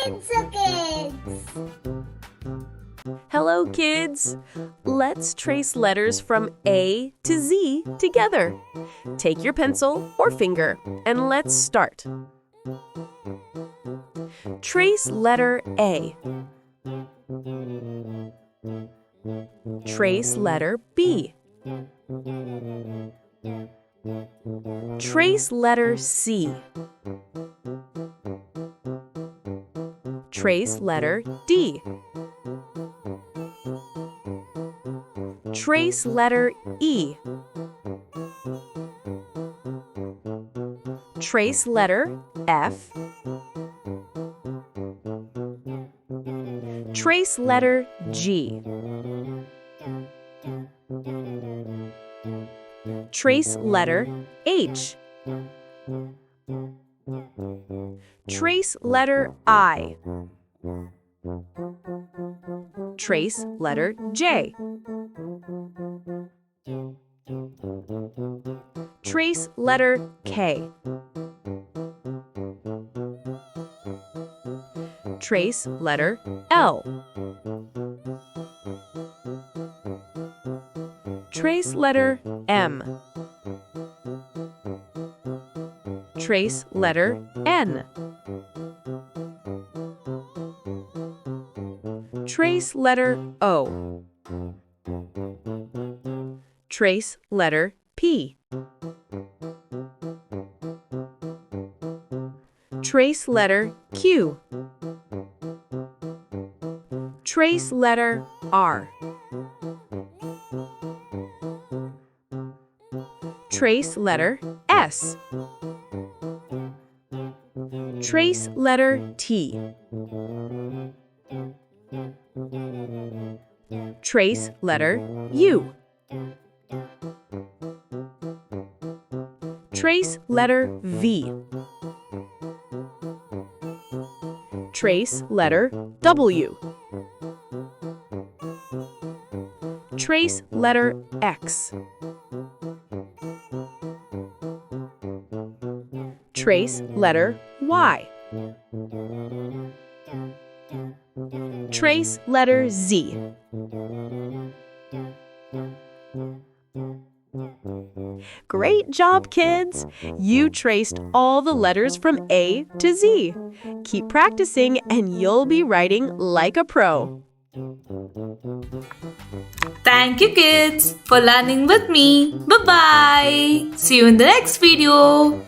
Kidzo Kids! Hello, kids! Let's trace letters from A to Z together. Take your pencil or finger and let's start. Trace letter A. Trace letter B. Trace letter C. Trace letter D. Trace letter E. Trace letter F. Trace letter G. Trace letter H. Trace letter I. Trace letter J. Trace letter K. Trace letter L. Trace letter M. Trace letter N. Trace letter O. Trace letter P. Trace letter Q. Trace letter R. Trace letter S. Trace letter T. Trace letter U. Trace letter V. Trace letter W. Trace letter X. Trace letter Y. Trace letter Z. Great job, kids! You traced all the letters from A to Z. Keep practicing and you'll be writing like a pro. Thank you, kids, for learning with me. Bye-bye. See you in the next video.